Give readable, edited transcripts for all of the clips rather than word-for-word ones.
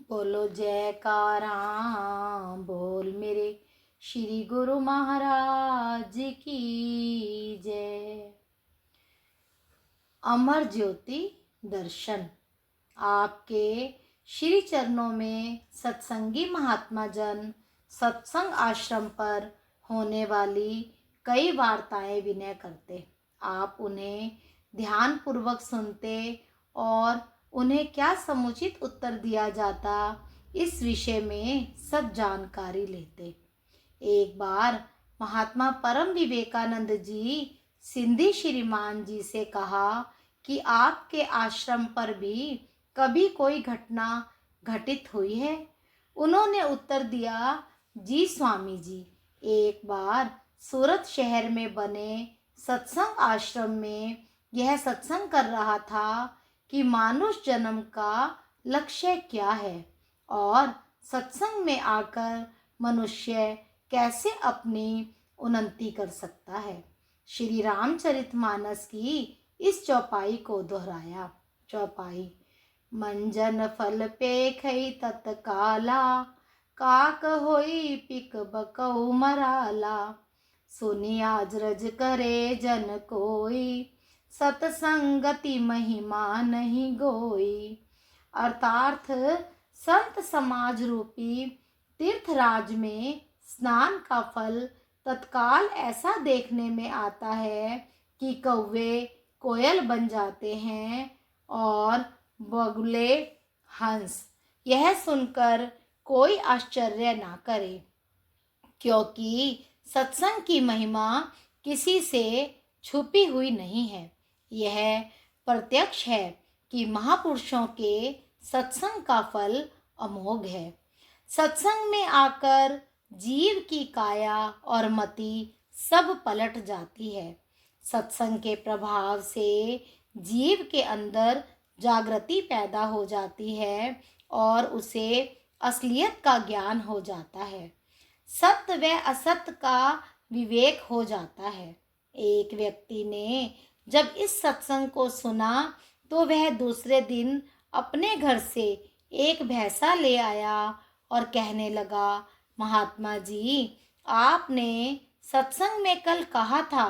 बोलो जयकारा, बोल मेरे श्री गुरु महाराज की जय। अमर ज्योति दर्शन। आपके श्री चरणों में सत्संगी महात्मा जन सत्संग आश्रम पर होने वाली कई वार्ताएं विनय करते। आप उन्हें ध्यान पूर्वक सुनते और उन्हें क्या समुचित उत्तर दिया जाता, इस विषय में सब जानकारी लेते। एक बार महात्मा परम विवेकानंद जी सिंधी श्रीमान जी से कहा कि आपके आश्रम पर भी कभी कोई घटना घटित हुई है। उन्होंने उत्तर दिया, जी स्वामी जी, एक बार सूरत शहर में बने सत्संग आश्रम में यह सत्संग कर रहा था कि मानुष जन्म का लक्ष्य क्या है और सत्संग में आकर मनुष्य कैसे अपनी उन्नति कर सकता है। श्री रामचरितमानस की इस चौपाई को दोहराया। चौपाई। मंजन फल पेखई तत्काला, काक होई पिक बकऊ मराला। सुनी आज रज करे जन कोई, सतसंगति महिमा नहीं गोई। अर्थार्थ संत समाज रूपी तीर्थराज में स्नान का फल तत्काल ऐसा देखने में आता है कि कौवे कोयल बन जाते हैं और बगुले हंस। यह सुनकर कोई आश्चर्य ना करे, क्योंकि सत्संग की महिमा किसी से छुपी हुई नहीं है। यह प्रत्यक्ष है कि महापुरुषों के सत्संग का फल अमोघ है। सत्संग में आकर जीव की काया और मति सब पलट जाती है। सत्संग के प्रभाव से जीव के अंदर जागृति पैदा हो जाती है और उसे असलियत का ज्ञान हो जाता है। सत्य व असत्य का विवेक हो जाता है। एक व्यक्ति ने जब इस सत्संग को सुना तो वह दूसरे दिन अपने घर से एक भैंसा ले आया और कहने लगा, महात्मा जी, आपने सत्संग में कल कहा था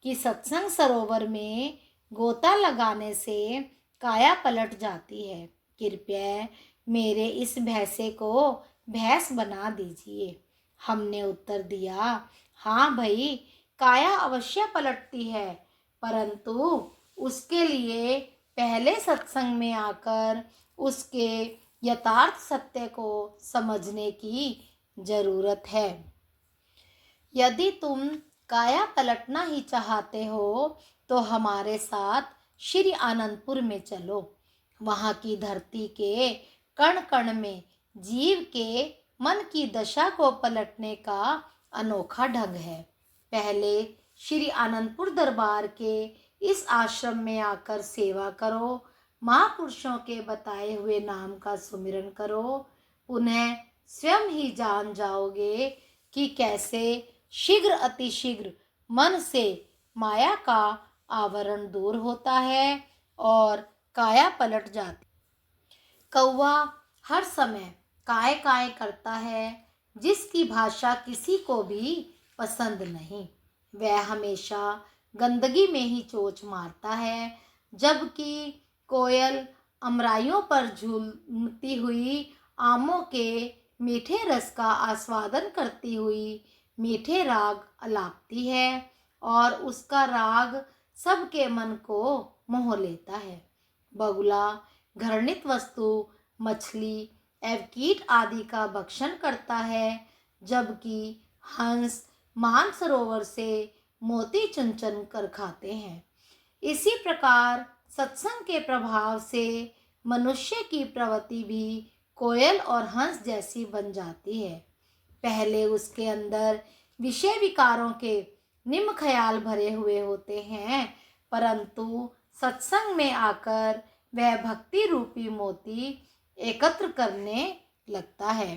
कि सत्संग सरोवर में गोता लगाने से काया पलट जाती है। कृपया मेरे इस भैंसे को भैंस बना दीजिए। हमने उत्तर दिया, हाँ भाई, काया अवश्य पलटती है, परंतु उसके लिए पहले सत्संग में आकर उसके यथार्थ सत्य को समझने की जरूरत है। यदि तुम काया पलटना ही चाहते हो तो हमारे साथ श्री आनंदपुर में चलो। वहाँ की धरती के कण कण में जीव के मन की दशा को पलटने का अनोखा ढंग है। पहले श्री आनंदपुर दरबार के इस आश्रम में आकर सेवा करो, महापुरुषों के बताए हुए नाम का सुमिरन करो। उन्हें स्वयं ही जान जाओगे कि कैसे शीघ्र अतिशीघ्र मन से माया का आवरण दूर होता है और काया पलट जाती। कौवा हर समय काय काय करता है, जिसकी भाषा किसी को भी पसंद नहीं। वह हमेशा गंदगी में ही चोंच मारता है, जबकि कोयल अमराइयों पर झूलती हुई आमों के मीठे रस का आस्वादन करती हुई मीठे राग अलापती है और उसका राग सबके मन को मोह लेता है। बगुला घृणित वस्तु मछली एवं कीट आदि का भक्षण करता है, जबकि हंस मानसरोवर से मोती चुन चुन कर खाते हैं। इसी प्रकार सत्संग के प्रभाव से मनुष्य की प्रवृत्ति भी कोयल और हंस जैसी बन जाती है। पहले उसके अंदर विषय विकारों के निम्न ख्याल भरे हुए होते हैं, परंतु सत्संग में आकर वह भक्ति रूपी मोती एकत्र करने लगता है।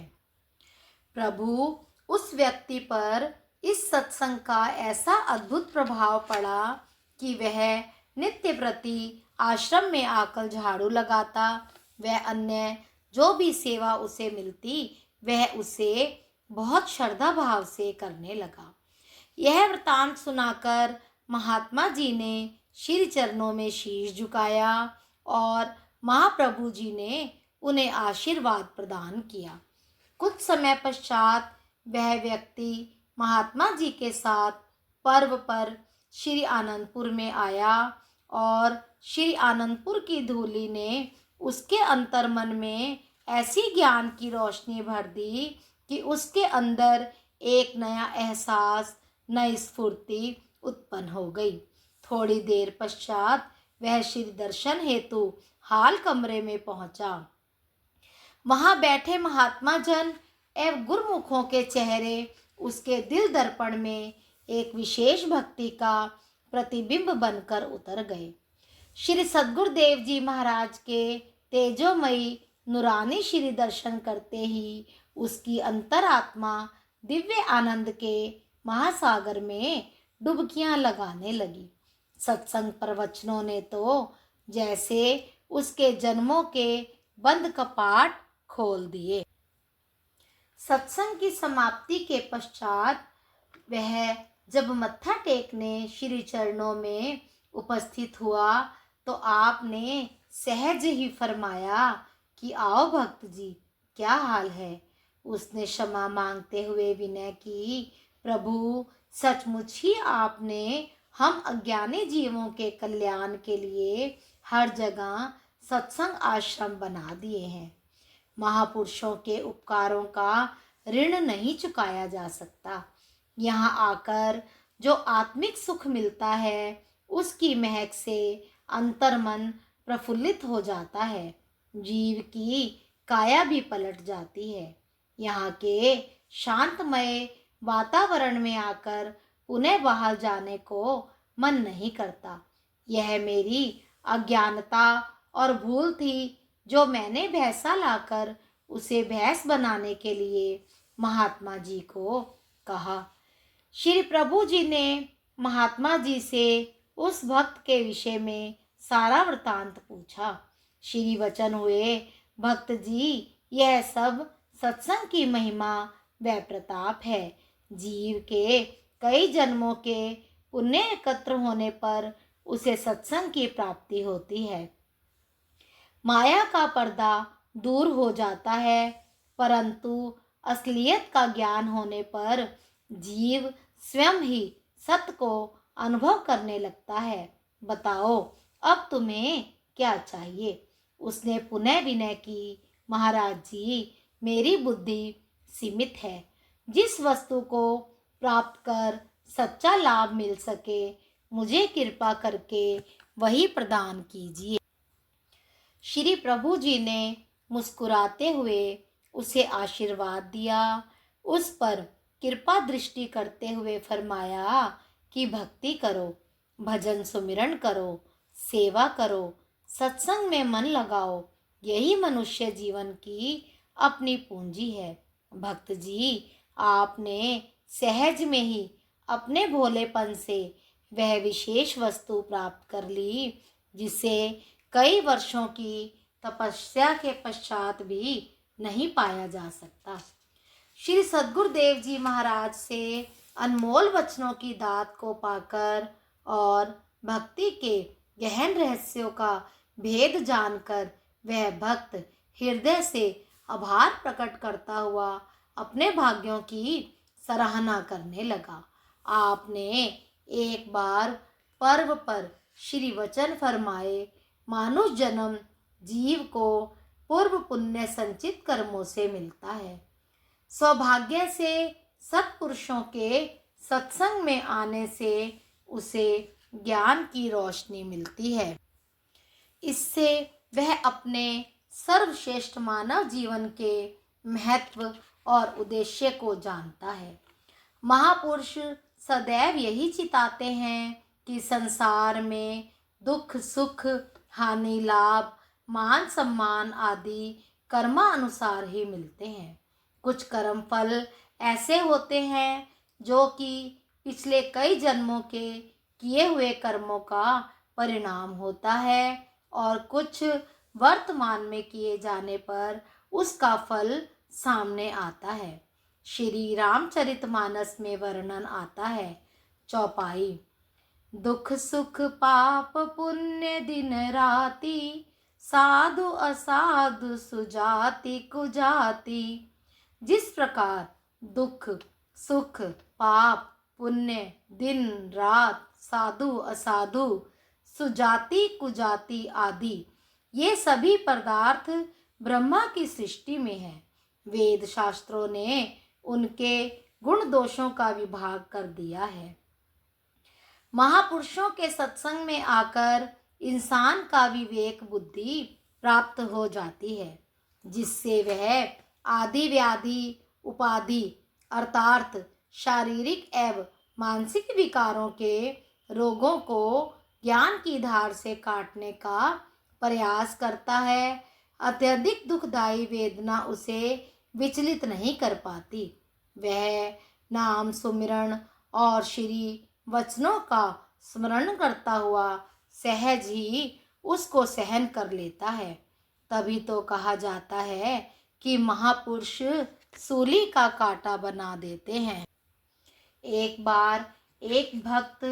प्रभु उस व्यक्ति पर इस सत्संग का ऐसा अद्भुत प्रभाव पड़ा कि वह नित्य प्रति आश्रम में आकर झाड़ू लगाता, वह अन्य जो भी सेवा उसे मिलती वह उसे बहुत श्रद्धा भाव से करने लगा। यह वृतांत सुनाकर महात्मा जी ने श्री चरणों में शीश झुकाया और महाप्रभु जी ने उन्हें आशीर्वाद प्रदान किया। कुछ समय पश्चात वह व्यक्ति महात्मा जी के साथ पर्व पर श्री आनंदपुर में आया और श्री आनंदपुर की धूलि ने उसके अंतर्मन में ऐसी ज्ञान की रोशनी भर दी कि उसके अंदर एक नया एहसास, नई स्फूर्ति उत्पन्न हो गई। थोड़ी देर पश्चात वह श्री दर्शन हेतु हाल कमरे में पहुंचा। वहां बैठे महात्मा जन एवं गुरुमुखों के चेहरे उसके दिल दर्पण में एक विशेष भक्ति का प्रतिबिंब बनकर उतर गए। श्री सद्गुरुदेव जी महाराज के तेजोमयी नूरानी श्री दर्शन करते ही उसकी अंतरात्मा दिव्य आनंद के महासागर में डुबकियां लगाने लगी। सत्संग प्रवचनों ने तो जैसे उसके जन्मों के बंद कपाट खोल दिए। सत्संग की समाप्ति के पश्चात वह जब मत्था टेकने श्री चरणों में उपस्थित हुआ तो आपने सहज ही फरमाया कि आओ भक्त जी, क्या हाल है। उसने क्षमा मांगते हुए विनय की, प्रभु सचमुच ही आपने हम अज्ञानी जीवों के कल्याण के लिए हर जगह सत्संग आश्रम बना दिए हैं। महापुरुषों के उपकारों का ऋण नहीं चुकाया जा सकता। यहाँ आकर जो आत्मिक सुख मिलता है उसकी महक से अंतर्मन प्रफुल्लित हो जाता है, जीव की काया भी पलट जाती है। यहाँ के शांतमय वातावरण में आकर पुनः बाहर जाने को मन नहीं करता। यह मेरी अज्ञानता और भूल थी जो मैंने भैंसा लाकर उसे भैंस बनाने के लिए महात्मा जी को कहा। श्री प्रभु जी ने महात्मा जी से उस भक्त के विषय में सारा वृतांत पूछा। श्री वचन हुए, भक्त जी, यह सब सत्संग की महिमा व प्रताप है। जीव के कई जन्मों के पुण्य एकत्र होने पर उसे सत्संग की प्राप्ति होती है। माया का पर्दा दूर हो जाता है, परंतु असलियत का ज्ञान होने पर जीव स्वयं ही सत्य को अनुभव करने लगता है। बताओ अब तुम्हें क्या चाहिए। उसने पुनः विनय की, महाराज जी, मेरी बुद्धि सीमित है। जिस वस्तु को प्राप्त कर सच्चा लाभ मिल सके मुझे कृपा करके वही प्रदान कीजिए। श्री प्रभु जी ने मुस्कुराते हुए उसे आशीर्वाद दिया। उस पर कृपा दृष्टि करते हुए फरमाया कि भक्ति करो, भजन सुमिरन करो, सेवा करो, सत्संग में मन लगाओ, यही मनुष्य जीवन की अपनी पूंजी है। भक्त जी, आपने सहज में ही अपने भोलेपन से वह विशेष वस्तु प्राप्त कर ली जिसे कई वर्षों की तपस्या के पश्चात भी नहीं पाया जा सकता। श्री सद्गुरुदेव जी महाराज से अनमोल वचनों की दात को पाकर और भक्ति के गहन रहस्यों का भेद जानकर वह भक्त हृदय से आभार प्रकट करता हुआ अपने भाग्यों की सराहना करने लगा। आपने एक बार पर्व पर श्री वचन फरमाए, मानुष जन्म जीव को पूर्व पुण्य संचित कर्मों से मिलता है। सौभाग्य से सत्पुरुषों के सत्संग में आने से उसे ज्ञान की रोशनी मिलती है। इससे वह अपने सर्वश्रेष्ठ मानव जीवन के महत्व और उद्देश्य को जानता है। महापुरुष सदैव यही चिताते हैं कि संसार में दुख सुख हानि लाभ मान सम्मान आदि कर्मानुसार ही मिलते हैं। कुछ कर्म फल ऐसे होते हैं जो कि पिछले कई जन्मों के किए हुए कर्मों का परिणाम होता है और कुछ वर्तमान में किए जाने पर उसका फल सामने आता है। श्री रामचरितमानस में वर्णन आता है। चौपाई। दुख सुख पाप पुण्य दिन राति, साधु असाधु सुजाति कुजाति। जिस प्रकार दुख सुख पाप पुण्य दिन रात साधु असाधु सुजाति कुजाति आदि ये सभी पदार्थ ब्रह्मा की सृष्टि में है, वेद शास्त्रों ने उनके गुण दोषों का विभाग कर दिया है। महापुरुषों के सत्संग में आकर इंसान का विवेक बुद्धि प्राप्त हो जाती है, जिससे वह आदि व्याधि उपाधि अर्थात शारीरिक एवं मानसिक विकारों के रोगों को ज्ञान की धार से काटने का प्रयास करता है। अत्यधिक दुखदायी वेदना उसे विचलित नहीं कर पाती। वह नाम सुमिरन और श्री वचनों का स्मरण करता हुआ सहज ही उसको सहन कर लेता है। तभी तो कहा जाता है कि महापुरुष सूली का कांटा बना देते हैं। एक बार एक भक्त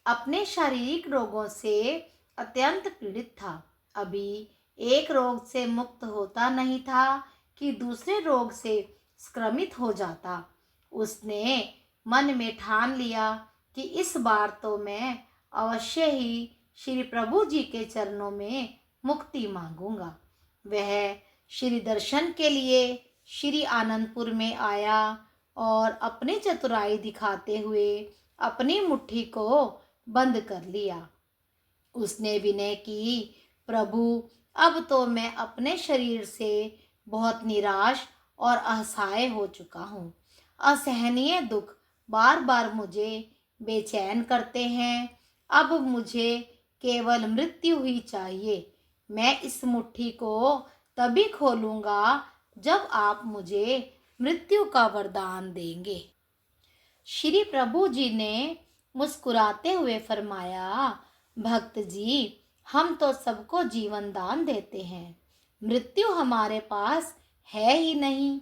अपने शारीरिक रोगों से अत्यंत पीड़ित था। अभी एक रोग से मुक्त होता नहीं था कि दूसरे रोग से संक्रमित हो जाता। उसने मन में ठान लिया कि इस बार तो मैं अवश्य ही श्री प्रभु जी के चरणों में मुक्ति मांगूंगा। वह श्री दर्शन के लिए श्री आनंदपुर में आया और अपनी चतुराई दिखाते हुए अपनी मुट्ठी को बंद कर लिया। उसने विनय की, प्रभु अब तो मैं अपने शरीर से बहुत निराश और असहाय हो चुका हूँ। असहनीय दुख बार बार मुझे बेचैन करते हैं। अब मुझे केवल मृत्यु ही चाहिए। मैं इस मुट्ठी को तभी खोलूँगा जब आप मुझे मृत्यु का वरदान देंगे। श्री प्रभु जी ने मुस्कुराते हुए फरमाया, भक्त जी, हम तो सबको जीवन दान देते हैं, मृत्यु हमारे पास है ही नहीं।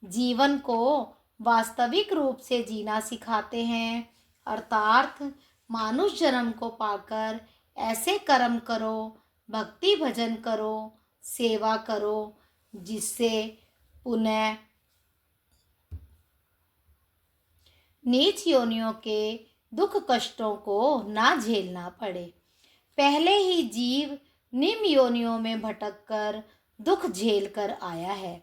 जीवन को वास्तविक रूप से जीना सिखाते हैं, अर्थात मानुष जन्म को पाकर ऐसे कर्म करो, भक्ति भजन करो, सेवा करो, जिससे पुनः नीच योनियों के दुख कष्टों को ना झेलना पड़े। पहले ही जीव निम्न योनियों में भटक कर दुख झेल कर आया है,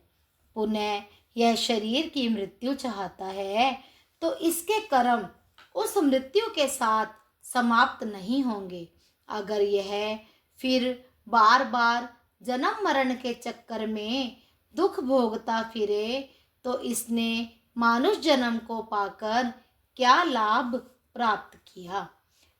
पुनः यह शरीर की मृत्यु चाहता है, तो इसके कर्म उस मृत्यु के साथ समाप्त नहीं होंगे। अगर यह फिर बार बार जन्म मरण के चक्कर में दुख भोगता फिरे तो इसने मानुष जन्म को पाकर क्या लाभ प्राप्त किया।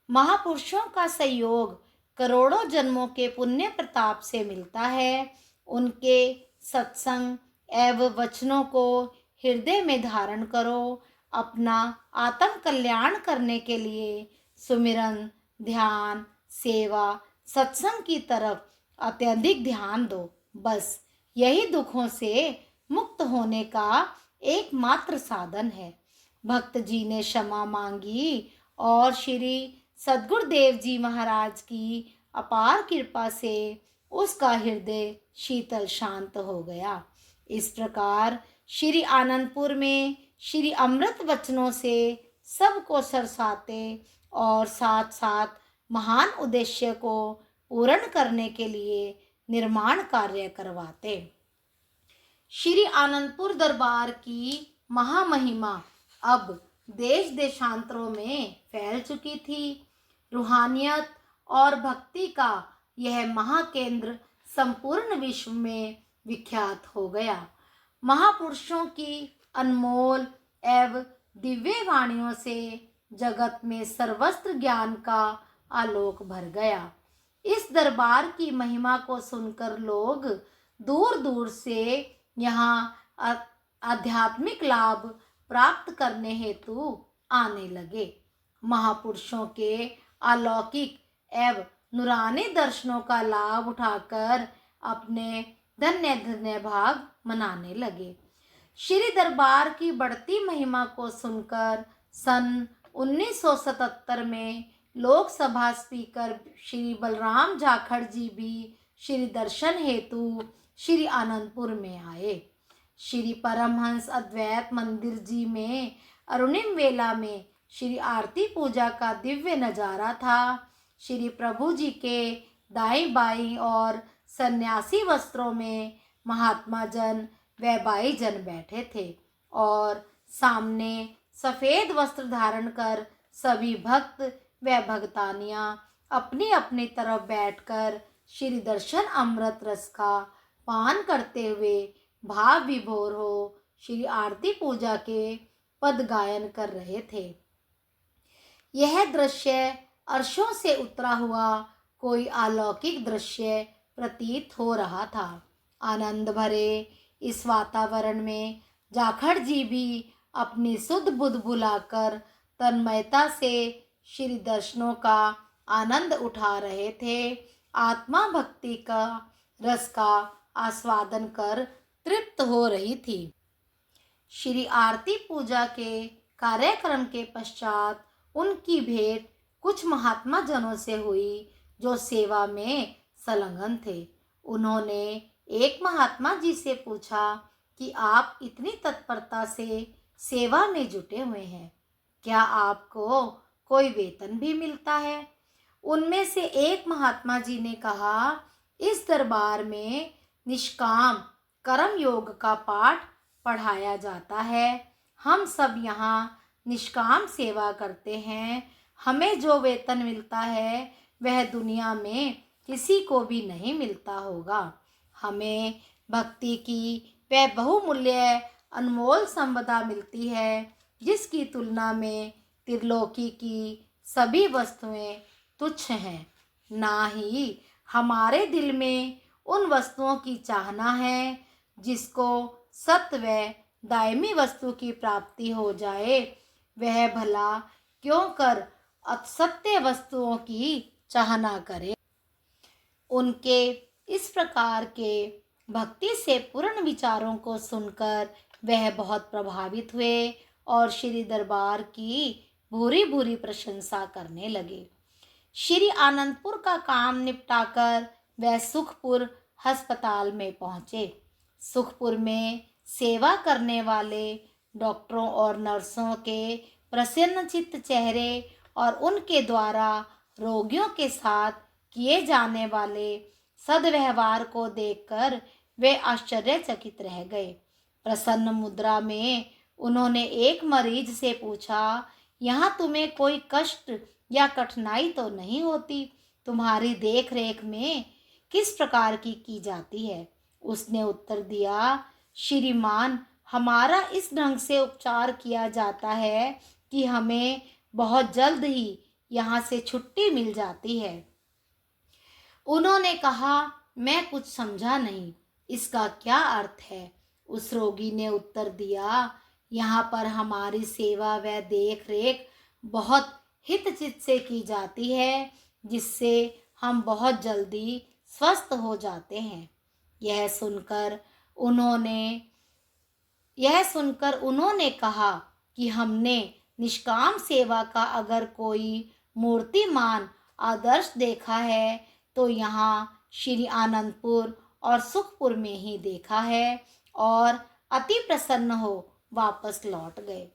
महापुरुषों का सहयोग करोड़ों जन्मों के पुण्य प्रताप से मिलता है। उनके सत्संग एवं वचनों को हृदय में धारण करो। अपना आत्म कल्याण करने के लिए सुमिरन, ध्यान, सेवा, सत्संग की तरफ अत्यधिक ध्यान दो। बस यही दुखों से मुक्त होने का एकमात्र साधन है। भक्त जी ने क्षमा मांगी और श्री सद्गुरुदेव जी महाराज की अपार कृपा से उसका हृदय शीतल शांत हो गया। इस प्रकार श्री आनंदपुर में श्री अमृत वचनों से सबको सरसाते और साथ साथ महान उद्देश्य को पूर्ण करने के लिए निर्माण कार्य करवाते। श्री आनंदपुर दरबार की महामहिमा अब देश देशांतरों में फैल चुकी थी। रूहानियत और भक्ति का यह महाकेंद्र संपूर्ण विश्व में विख्यात हो गया। महापुरुषों की अनमोल एवं दिव्य वाणियों से जगत में सर्वस्त्र ज्ञान का आलोक भर गया। इस दरबार की महिमा को सुनकर लोग दूर दूर से यहाँ आध्यात्मिक लाभ प्राप्त करने हेतु आने लगे। महापुरुषों के अलौकिक एवं नूरानी दर्शनों का लाभ उठाकर अपने धन्य धन्य भाग मनाने लगे। श्री दरबार की बढ़ती महिमा को सुनकर सन 1977 में लोकसभा स्पीकर श्री बलराम जाखड़ जी भी श्री दर्शन हेतु श्री आनंदपुर में आए। श्री परमहंस अद्वैत मंदिर जी में अरुणिम वेला में श्री आरती पूजा का दिव्य नजारा था। श्री प्रभु जी के दाईं बाईं और सन्यासी वस्त्रों में महात्मा जन व बाई जन बैठे थे और सामने सफ़ेद वस्त्र धारण कर सभी भक्त व भक्तानियाँ अपनी अपनी तरफ बैठकर श्री दर्शन अमृत रस का पान करते हुए भाव विभोर हो श्री आरती पूजा के पद गायन कर रहे थे। यह दृश्य अर्शों से उतरा हुआ कोई अलौकिक दृश्य प्रतीत हो रहा था। आनंद भरे इस वातावरण में जाखड़ जी भी अपनी सुध बुध बुलाकर तन्मयता से श्री दर्शनों का आनंद उठा रहे थे। आत्मा भक्ति का रस का आस्वादन कर तृप्त हो रही थी। श्री आरती पूजा के कार्यक्रम के पश्चात उनकी भेंट कुछ महात्मा जनों से हुई जो सेवा में संलग्न थे। उन्होंने एक महात्मा जी से पूछा कि आप इतनी तत्परता से सेवा में जुटे हुए हैं, क्या आपको कोई वेतन भी मिलता है? उनमें से एक महात्मा जी ने कहा, इस दरबार में निष्काम कर्म योग का पाठ पढ़ाया जाता है। हम सब यहाँ निष्काम सेवा करते हैं। हमें जो वेतन मिलता है वह दुनिया में किसी को भी नहीं मिलता होगा। हमें भक्ति की वह बहुमूल्य अनमोल संपदा मिलती है जिसकी तुलना में त्रिलोकी की सभी वस्तुएं तुच्छ हैं। ना ही हमारे दिल में उन वस्तुओं की चाहना है जिसको सत्य व दायमी वस्तु की प्राप्ति हो जाए। वह भला क्यों कर असत्य वस्तुओं की चाहना करे। उनके इस प्रकार के भक्ति से पूर्ण विचारों को सुनकर वह बहुत प्रभावित हुए और श्री दरबार की भूरी भूरी प्रशंसा करने लगे। श्री आनंदपुर का काम निपटाकर वह सुखपुर अस्पताल में पहुँचे। सुखपुर में सेवा करने वाले डॉक्टरों और नर्सों के प्रसन्नचित्त चेहरे और उनके द्वारा रोगियों के साथ किए जाने वाले सद्व्यवहार को देखकर वे आश्चर्यचकित रह गए। प्रसन्न मुद्रा में उन्होंने एक मरीज से पूछा, यहाँ तुम्हें कोई कष्ट या कठिनाई तो नहीं होती? तुम्हारी देख रेख में किस प्रकार की जाती है? उसने उत्तर दिया, श्रीमान, हमारा इस ढंग से उपचार किया जाता है कि हमें बहुत जल्द ही यहाँ से छुट्टी मिल जाती है। उन्होंने कहा, मैं कुछ समझा नहीं, इसका क्या अर्थ है? उस रोगी ने उत्तर दिया, यहाँ पर हमारी सेवा व देख रेख बहुत हितचित से की जाती है जिससे हम बहुत जल्दी स्वस्थ हो जाते हैं। यह सुनकर उन्होंने कहा कि हमने निष्काम सेवा का अगर कोई मूर्तिमान आदर्श देखा है तो यहाँ श्री आनंदपुर और सुखपुर में ही देखा है और अति प्रसन्न हो वापस लौट गए।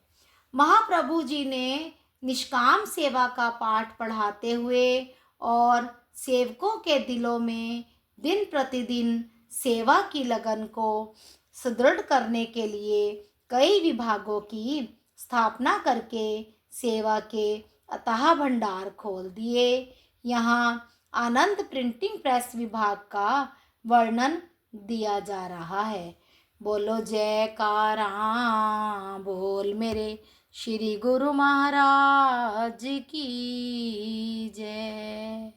महाप्रभु जी ने निष्काम सेवा का पाठ पढ़ाते हुए और सेवकों के दिलों में दिन प्रतिदिन सेवा की लगन को सुदृढ़ करने के लिए कई विभागों की स्थापना करके सेवा के अथाह भंडार खोल दिए। यहाँ आनंद प्रिंटिंग प्रेस विभाग का वर्णन दिया जा रहा है। बोलो जयकारा बोल मेरे श्री गुरु महाराज की जय।